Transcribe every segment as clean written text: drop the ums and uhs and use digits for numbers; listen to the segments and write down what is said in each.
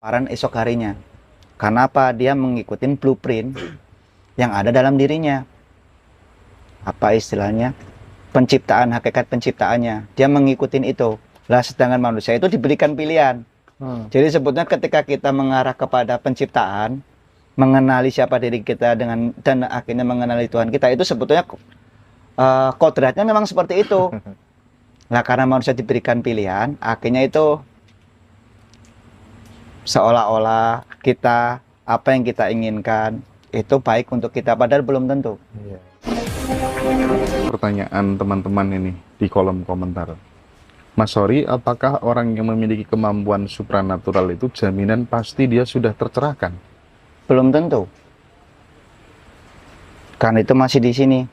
paparan esok harinya. Karena apa? Dia mengikuti blueprint yang ada dalam dirinya. Apa istilahnya? Penciptaan, hakikat penciptaannya. Dia mengikuti itu. Lah sedangkan manusia itu diberikan pilihan. Jadi sebetulnya ketika kita mengarah kepada penciptaan, mengenali siapa diri kita dan akhirnya mengenali Tuhan kita, itu sebetulnya kodratnya memang seperti itu. Nah, karena manusia diberikan pilihan, akhirnya itu seolah-olah kita apa yang kita inginkan itu baik untuk kita, padahal belum tentu. Pertanyaan teman-teman ini di kolom komentar. Mas Sori, apakah orang yang memiliki kemampuan supranatural itu jaminan pasti dia sudah tercerahkan? Belum tentu. Karena itu masih di sini.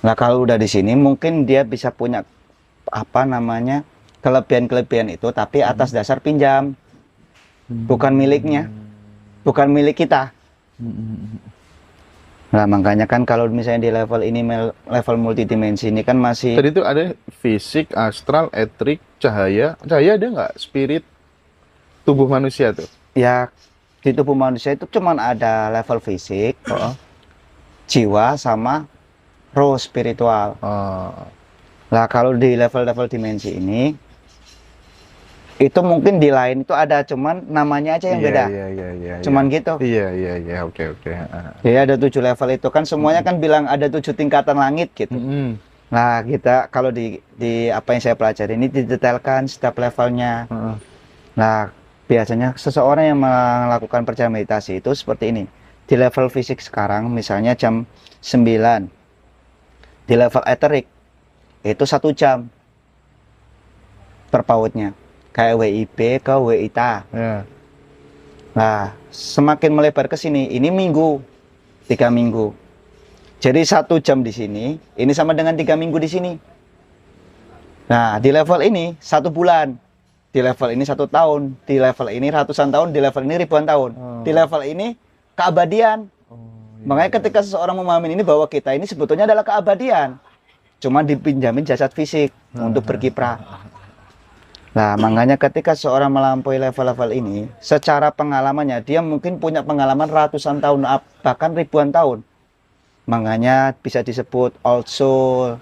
Nah, kalau udah di sini mungkin dia bisa punya kelebihan-kelebihan itu, tapi atas dasar pinjam. Bukan miliknya. Bukan milik kita. Nah, makanya kan kalau misalnya di level ini, level multidimensi ini kan masih... Tadi itu ada fisik, astral, etrik, cahaya. Cahaya ada nggak? Spirit, tubuh manusia tuh? Ya, di tubuh manusia itu cuman ada level fisik, jiwa, sama roh spiritual. Nah, kalau di level-level dimensi ini, itu mungkin di lain itu ada, cuman namanya aja yang beda. Cuman gitu. Iya, oke. Jadi ada 7 level itu kan semuanya kan bilang ada 7 tingkatan langit gitu. Nah, kita kalau di apa yang saya pelajari ini didetailkan setiap levelnya. Nah, biasanya seseorang yang melakukan perjalanan meditasi itu seperti ini. Di level fisik sekarang misalnya jam 9. Di level eterik itu 1 jam per pautnya. Kayak WIB ke WITA. Nah, semakin melebar ke sini, ini minggu, 3 minggu. Jadi 1 jam di sini, ini sama dengan 3 minggu di sini. Nah, di level ini 1 bulan, di level ini 1 tahun, di level ini ratusan tahun, di level ini ribuan tahun, di level ini keabadian. Makanya ketika seseorang memahami ini bahwa kita ini sebetulnya adalah keabadian, cuma dipinjamin jasad fisik untuk berkiprah. Nah, makanya ketika seorang melampaui level-level ini, secara pengalamannya, dia mungkin punya pengalaman ratusan tahun, bahkan ribuan tahun. Makanya bisa disebut old soul.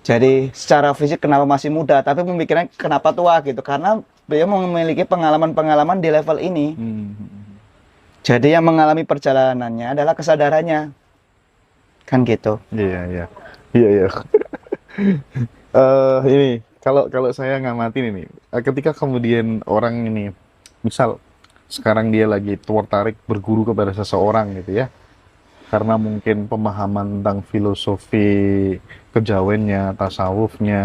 Jadi, secara fisik kenapa masih muda, tapi pemikirannya kenapa tua gitu. Karena beliau memiliki pengalaman-pengalaman di level ini. Jadi, yang mengalami perjalanannya adalah kesadarannya. Kan gitu. Iya. Ini kalau saya ngamatin ini, ketika kemudian orang ini, misal sekarang dia lagi tertarik berguru kepada seseorang gitu ya, karena mungkin pemahaman tentang filosofi kejawennya, tasawufnya,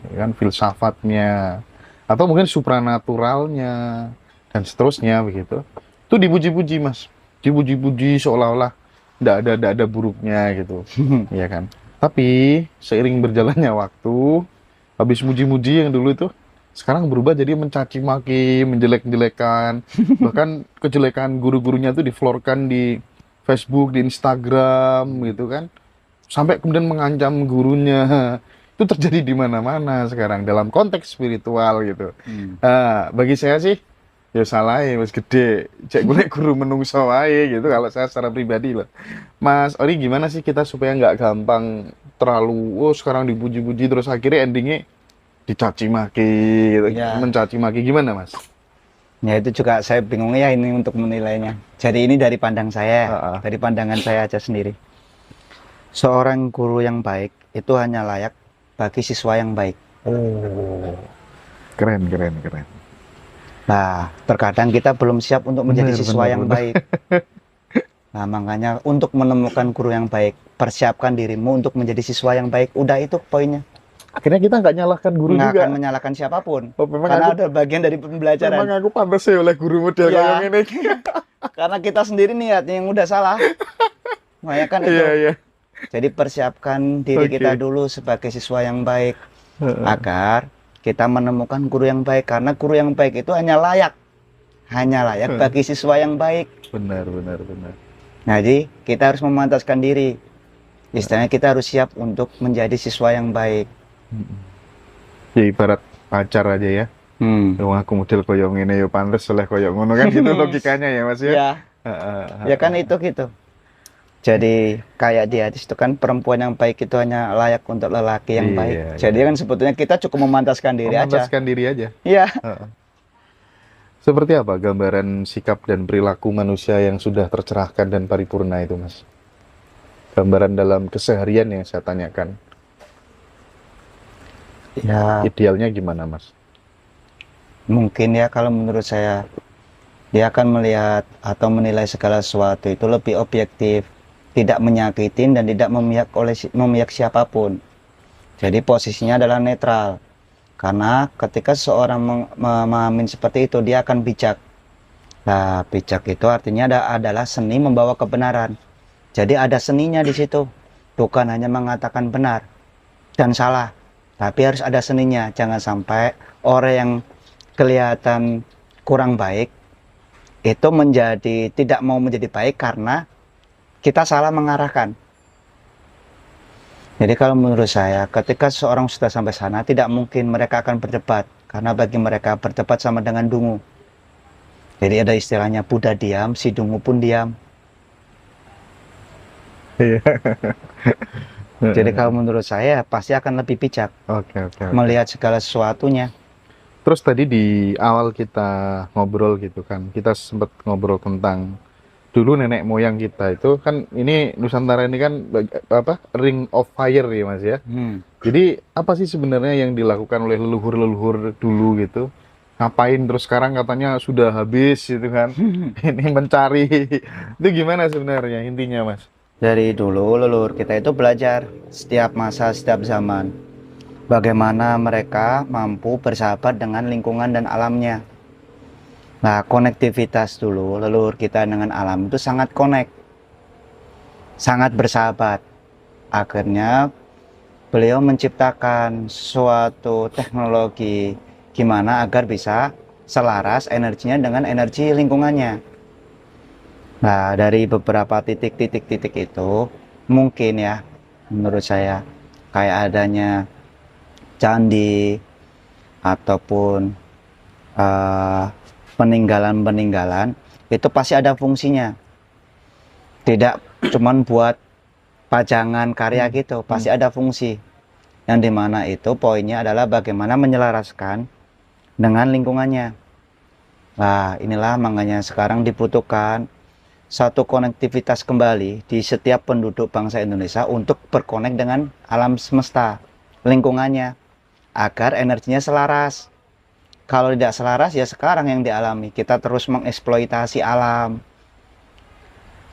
ya kan, filsafatnya, atau mungkin supranaturalnya dan seterusnya begitu, itu dipuji-puji mas, dipuji-puji seolah-olah tidak ada buruknya gitu, ya kan. Tapi seiring berjalannya waktu, habis muji-muji yang dulu itu, sekarang berubah jadi mencaci maki, menjelek-jelekan, bahkan kejelekan guru-gurunya itu diflorkan di Facebook, di Instagram gitu kan, sampai kemudian mengancam gurunya. Itu terjadi di mana-mana sekarang dalam konteks spiritual gitu. Nah, bagi saya sih ya salah ya mas gede, cek gue guru menungso wae gitu kalau saya secara pribadi loh. Mas Ori, gimana sih kita supaya nggak gampang terlalu sekarang dipuji-puji terus akhirnya endingnya dicaci maki gitu, mencaci maki, gimana mas? Ya itu juga saya bingung ya ini untuk menilainya. Jadi ini dari pandang saya, dari pandangan saya aja sendiri. Seorang guru yang baik itu hanya layak bagi siswa yang baik. Keren. Nah, terkadang kita belum siap untuk menjadi siswa yang baik. Nah, makanya untuk menemukan guru yang baik, persiapkan dirimu untuk menjadi siswa yang baik. Udah itu poinnya. Akhirnya kita nggak nyalahkan guru nggak juga. Akan menyalahkan siapapun. Karena ada bagian dari pembelajaran. Memang aku pantas ya oleh guru model kayak ini. Karena kita sendiri niatnya yang udah salah. Makanya kan itu. Jadi persiapkan diri kita dulu sebagai siswa yang baik. Agar kita menemukan guru yang baik. Karena guru yang baik itu hanya layak bagi siswa yang baik. Benar. Nah, jadi kita harus memantaskan diri. Istilahnya kita harus siap untuk menjadi siswa yang baik. Ya ibarat pacar aja ya. Wah, aku model koyo ngene yo pantes oleh koyo ngono kan gitu logikanya ya Mas ya. Ya, ya kan itu gitu. Jadi kayak di hadis itu kan perempuan yang baik itu hanya layak untuk lelaki yang baik. Iya, Jadi iya. kan sebetulnya kita cukup memantaskan diri aja. Memantaskan diri aja. Iya. Heeh. Seperti apa gambaran sikap dan perilaku manusia yang sudah tercerahkan dan paripurna itu, Mas? Gambaran dalam keseharian yang saya tanyakan. Ya, Idealnya gimana, Mas? mungkin ya kalau menurut saya dia akan melihat atau menilai segala sesuatu itu lebih objektif, tidak menyakitin dan tidak memihak siapapun. Jadi posisinya adalah netral. Karena ketika seseorang memahami seperti itu, dia akan bijak. Nah, bijak itu artinya adalah seni membawa kebenaran. Jadi ada seninya di situ. Bukan hanya mengatakan benar dan salah, tapi harus ada seninya. Jangan sampai orang yang kelihatan kurang baik itu tidak mau menjadi baik karena kita salah mengarahkan. Jadi kalau menurut saya, ketika seorang sudah sampai sana, tidak mungkin mereka akan berdebat. Karena bagi mereka berdebat sama dengan dungu. Jadi ada istilahnya Buddha diam, si dungu pun diam. Iya. Jadi kalau menurut saya, pasti akan lebih bijak. Oke. Melihat segala sesuatunya. Terus tadi di awal kita ngobrol gitu kan, kita sempat ngobrol tentang dulu nenek moyang kita itu kan, ini Nusantara ini kan Ring of Fire ya Mas ya. Jadi apa sih sebenarnya yang dilakukan oleh leluhur-leluhur dulu gitu? Ngapain terus sekarang katanya sudah habis gitu kan? Ini mencari itu gimana sebenarnya intinya Mas? Dari dulu leluhur kita itu belajar setiap masa, setiap zaman. Bagaimana mereka mampu bersahabat dengan lingkungan dan alamnya. Nah, konektivitas dulu leluhur kita dengan alam itu sangat sangat bersahabat. Akhirnya beliau menciptakan suatu teknologi gimana agar bisa selaras energinya dengan energi lingkungannya. Nah, dari beberapa titik-titik itu mungkin ya menurut saya kayak adanya candi ataupun peninggalan-peninggalan itu pasti ada fungsinya. Tidak cuman buat pajangan karya gitu, pasti ada fungsi. Yang dimana itu poinnya adalah bagaimana menyelaraskan dengan lingkungannya. Nah, inilah makanya sekarang dibutuhkan satu konektivitas kembali di setiap penduduk bangsa Indonesia untuk berkonek dengan alam semesta, lingkungannya, agar energinya selaras. Kalau tidak selaras ya sekarang yang dialami, kita terus mengeksploitasi alam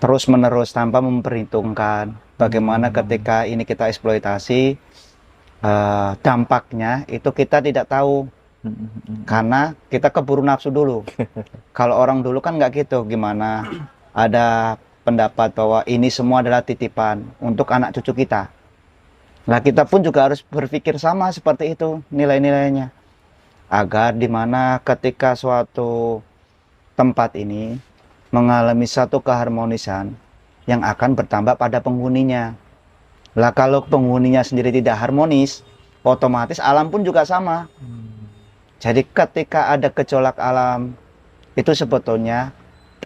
terus menerus tanpa memperhitungkan bagaimana ketika ini kita eksploitasi dampaknya itu kita tidak tahu karena kita keburu nafsu dulu. Kalau orang dulu kan nggak gitu, gimana ada pendapat bahwa ini semua adalah titipan untuk anak cucu kita. Nah, kita pun juga harus berpikir sama seperti itu nilai-nilainya. Agar dimana ketika suatu tempat ini mengalami satu keharmonisan yang akan bertambah pada penghuninya. Lah kalau penghuninya sendiri tidak harmonis, otomatis alam pun juga sama. Jadi ketika ada gejolak alam, itu sebetulnya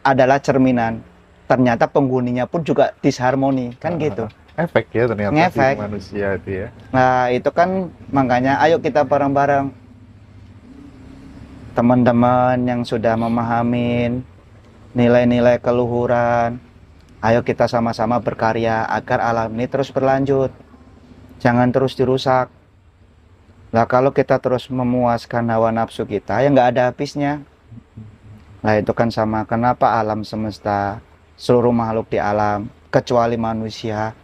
adalah cerminan. Ternyata penghuninya pun juga disharmoni, kan gitu. Efek ya ternyata Ngefek. di manusia itu ya. Nah itu kan makanya ayo kita bareng-bareng. Teman-teman yang sudah memahami nilai-nilai keluhuran, ayo kita sama-sama berkarya agar alam ini terus berlanjut, jangan terus dirusak. Nah kalau kita terus memuaskan hawa nafsu kita ya nggak ada habisnya. Nah itu kan sama, kenapa alam semesta, seluruh makhluk di alam kecuali manusia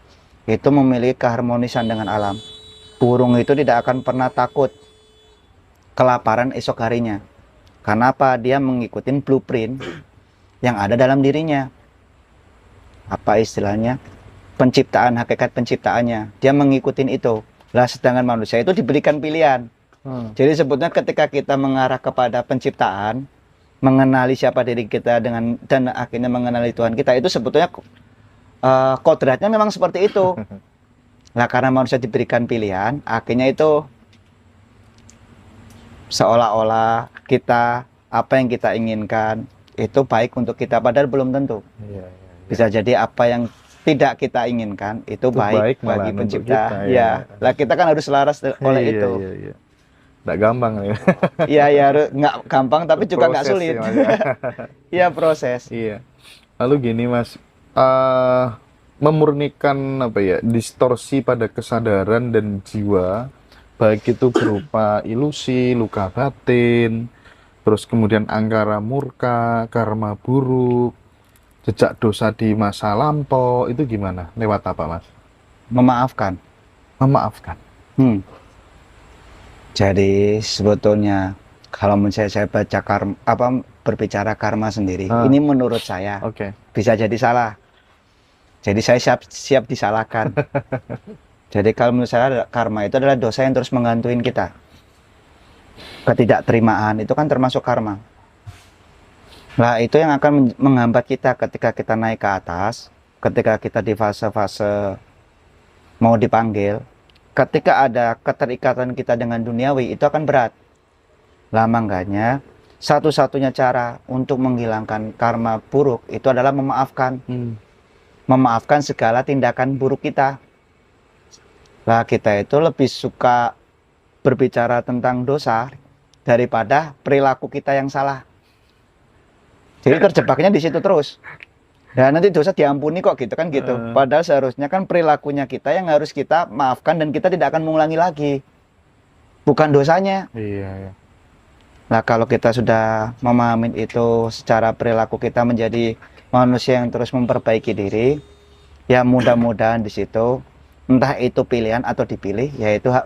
itu memiliki keharmonisan dengan alam. Burung itu tidak akan pernah takut kelaparan esok harinya. Karena apa? Dia mengikuti blueprint yang ada dalam dirinya. Apa istilahnya? Penciptaan, hakikat penciptaannya. Dia mengikuti itu. Lah sedangkan manusia itu diberikan pilihan. Jadi sebetulnya ketika kita mengarah kepada penciptaan, mengenali siapa diri kita dan akhirnya mengenali Tuhan kita, itu sebetulnya kodratnya memang seperti itu. Nah karena manusia diberikan pilihan, akhirnya itu seolah-olah kita apa yang kita inginkan itu baik untuk kita, padahal belum tentu. Iya, iya, iya. Bisa jadi apa yang tidak kita inginkan itu baik bagi malahan untuk pencipta. kita, Ya, lah kita kan harus selaras oleh Iya, itu. iya, iya. Nggak gampang ya. Iya, ya nggak gampang tapi juga nggak Proses sulit. ya, Mas, ya. Iya, proses. Iya. Lalu gini Mas, memurnikan apa ya, distorsi pada kesadaran dan jiwa, baik itu berupa ilusi, luka batin, terus kemudian angkara murka, karma buruk, jejak dosa di masa lampau, itu gimana? Lewat apa Mas? Memaafkan. Memaafkan. Jadi sebetulnya kalau saya baca karma, berbicara karma sendiri, ini menurut saya bisa jadi salah. Jadi saya siap disalahkan. Jadi kalau menurut saya karma itu adalah dosa yang terus menggantuin kita. Ketidakterimaan itu kan termasuk karma. Nah, itu yang akan menghambat kita ketika kita naik ke atas, ketika kita di fase-fase mau dipanggil. Ketika ada keterikatan kita dengan duniawi, itu akan berat. Lah makanya satu-satunya cara untuk menghilangkan karma buruk itu adalah memaafkan. Memaafkan segala tindakan buruk kita. Lah kita itu lebih suka berbicara tentang dosa daripada perilaku kita yang salah. Jadi terjebaknya di situ terus. Dan nanti dosa diampuni kok gitu kan gitu. Padahal seharusnya kan perilakunya kita yang harus kita maafkan dan kita tidak akan mengulangi lagi. Bukan dosanya. Iya, iya. Nah, kalau kita sudah memahami itu secara perilaku kita menjadi manusia yang terus memperbaiki diri, ya mudah-mudahan di situ entah itu pilihan atau dipilih, yaitu hak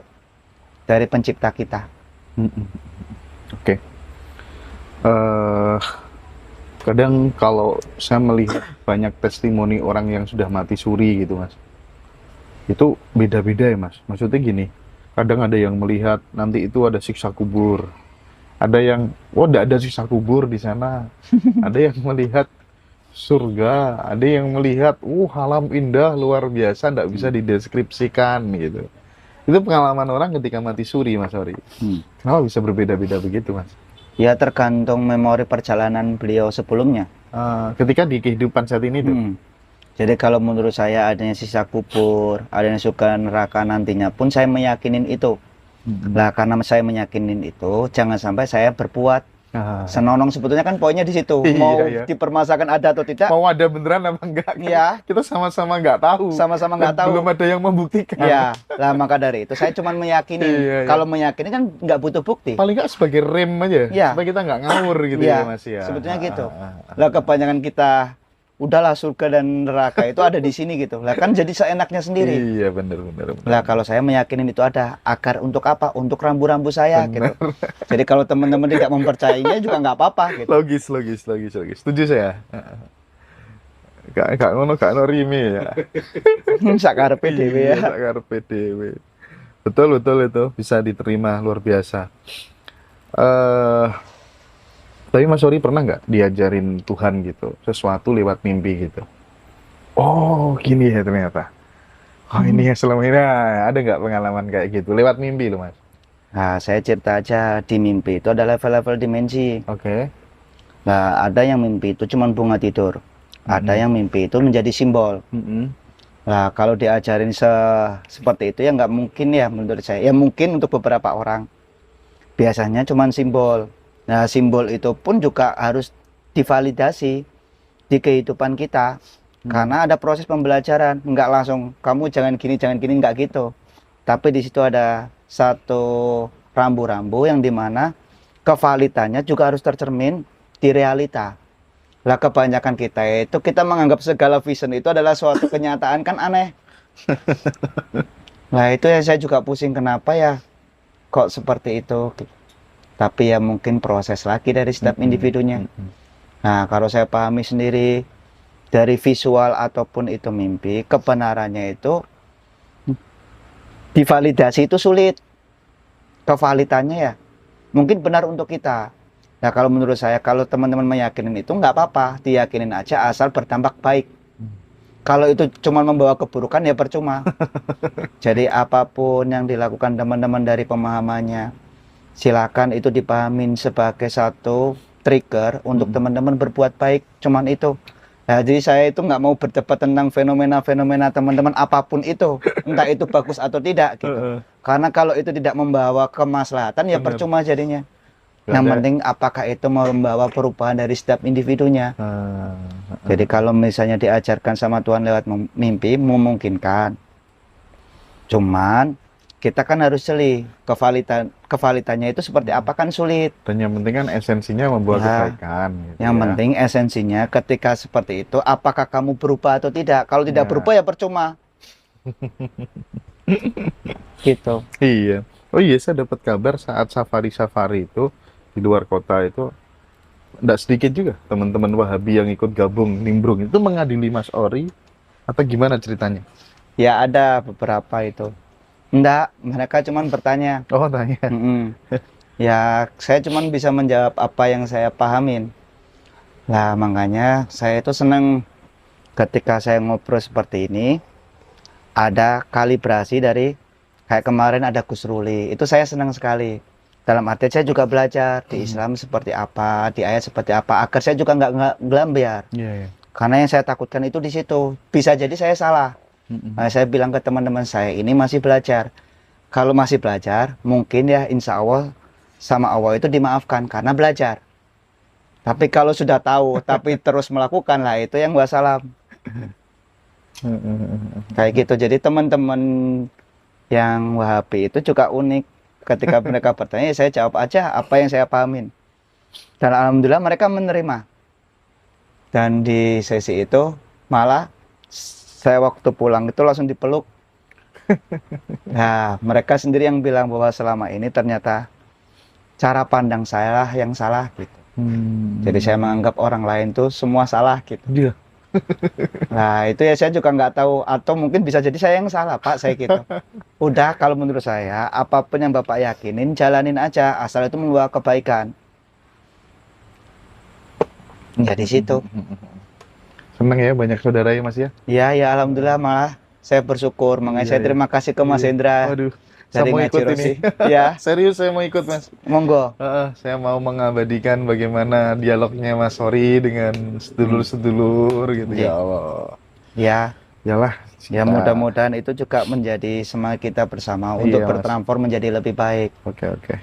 dari pencipta kita. Oke. Kadang kalau saya melihat banyak testimoni orang yang sudah mati suri gitu Mas, itu beda-beda ya Mas. Maksudnya gini, kadang ada yang melihat nanti itu ada siksa kubur, ada yang tidak ada siksa kubur di sana, ada yang melihat surga, ada yang melihat alam indah luar biasa, tidak bisa dideskripsikan gitu. Itu pengalaman orang ketika mati suri Mas Ori. Kenapa bisa berbeda-beda begitu Mas? Ya tergantung memori perjalanan beliau sebelumnya. Ketika di kehidupan saat ini tuh. Jadi kalau menurut saya adanya sisa kubur, adanya surga neraka nantinya pun saya meyakinin itu. Lah karena saya meyakinin itu, jangan sampai saya berbuat senonong. Sebetulnya kan poinnya di situ. Mau dipermasalahkan ada atau tidak? Mau ada beneran apa enggak? Iya. Kita sama-sama nggak tahu. Sama-sama nggak tahu. Belum ada yang membuktikan. Ya, lah maka dari itu saya cuma meyakini. Kalau meyakini kan nggak butuh bukti. Paling nggak sebagai rem aja. Supaya kita nggak ngawur gitu ya Mas ya. Sebetulnya gitu. Lah kebanyakan kita udahlah surga dan neraka itu ada di sini gitu. Lah kan jadi seenaknya sendiri. Iya benar. Lah kalau saya meyakini itu ada akar untuk apa? Untuk rambu-rambu saya gitu. Jadi kalau teman-teman tidak mempercayainya juga nggak apa-apa gitu. Logis. Setuju saya. Gak ngono rime ya. Sakarepe dhewe ya. Sakarepe dhewe. Betul itu bisa diterima luar biasa. Tapi Mas Ori pernah nggak diajarin Tuhan gitu sesuatu lewat mimpi gitu? Oh gini ya ternyata. Oh ini ya selama ini ada nggak pengalaman kayak gitu lewat mimpi loh Mas? Nah saya cerita aja, di mimpi itu ada level-level dimensi. Nah ada yang mimpi itu cuma bunga tidur, ada yang mimpi itu menjadi simbol. Nah kalau diajarin seperti itu ya nggak mungkin ya menurut saya. Ya mungkin untuk beberapa orang. Biasanya cuma simbol. Nah, simbol itu pun juga harus divalidasi di kehidupan kita. Karena ada proses pembelajaran. Enggak langsung, kamu jangan gini, enggak gitu. Tapi di situ ada satu rambu-rambu yang dimana kevalitannya juga harus tercermin di realita. Lah kebanyakan kita itu, kita menganggap segala vision itu adalah suatu kenyataan, kan aneh. Nah, itu yang saya juga pusing, kenapa ya kok seperti itu. Tapi ya mungkin proses lagi dari setiap individunya. Nah kalau saya pahami sendiri dari visual ataupun itu mimpi, kebenarannya itu divalidasi itu sulit. Kevalitannya ya mungkin benar untuk kita. Nah kalau menurut saya, kalau teman-teman meyakinin itu nggak apa-apa, diyakinin aja asal berdampak baik. Kalau itu cuma membawa keburukan ya percuma. Jadi apapun yang dilakukan teman-teman dari pemahamannya, silakan itu dipahamin sebagai satu trigger untuk teman-teman berbuat baik, cuman itu. Nah, jadi saya itu nggak mau berdebat tentang fenomena-fenomena teman-teman apapun itu, entah itu bagus atau tidak gitu. Karena kalau itu tidak membawa kemaslahatan ya percuma jadinya. Yang penting apakah itu membawa perubahan dari setiap individunya. Jadi kalau misalnya diajarkan sama Tuhan lewat mimpi memungkinkan. Cuman kita kan harus jeli, kevalitannya itu seperti apa kan sulit. Dan yang penting kan esensinya membawa kebaikan gitu yang penting esensinya ketika seperti itu apakah kamu berubah atau tidak. Kalau tidak berubah ya percuma. Gitu. Iya. Oh iya, saya dapat kabar saat safari itu di luar kota itu tidak sedikit juga teman-teman Wahabi yang ikut gabung nimbrung itu mengadili Mas Ori atau gimana ceritanya? Ya ada beberapa itu. Enggak, mereka cuman bertanya. Oh, tanya. Ya, saya cuman bisa menjawab apa yang saya pahamin. Nah, makanya saya itu senang ketika saya ngobrol seperti ini, ada kalibrasi dari, kayak kemarin ada Gus Ruli, itu saya senang sekali. Dalam arti saya juga belajar di Islam seperti apa, di ayat seperti apa, agar saya juga nggak gelambiar. Karena yang saya takutkan itu di situ, bisa jadi saya salah. Nah, saya bilang ke teman-teman saya, ini masih belajar. Kalau masih belajar, mungkin ya insya Allah sama Allah itu dimaafkan karena belajar. Tapi kalau sudah tahu, tapi terus melakukan, lah itu yang wassalam. Kayak gitu. Jadi teman-teman yang Wahabi itu juga unik. Ketika mereka bertanya, saya jawab aja apa yang saya pahamin. Dan alhamdulillah mereka menerima. Dan di sesi itu malah saya waktu pulang itu langsung dipeluk. Nah, mereka sendiri yang bilang bahwa selama ini ternyata cara pandang saya lah yang salah gitu. Jadi saya menganggap orang lain tuh semua salah gitu. Nah, itu ya saya juga nggak tahu, atau mungkin bisa jadi saya yang salah, Pak, saya gitu. Udah, kalau menurut saya apapun yang Bapak yakinin jalanin aja, asal itu membawa kebaikan. Ya di situ. Seneng ya banyak saudara ya Mas ya? Ya, ya alhamdulillah, malah saya bersyukur. Makanya saya terima kasih ke Mas Hendra. Waduh, dari saya mau ikut Rosi. ini. Ya, Serius saya mau ikut Mas. monggo. Saya mau mengabadikan bagaimana dialognya Mas Ori dengan sedulur-sedulur gitu. Ya Allah. Ya, Yalah. ya mudah-mudahan itu juga menjadi semangat kita bersama untuk bertransform menjadi lebih baik. Oke.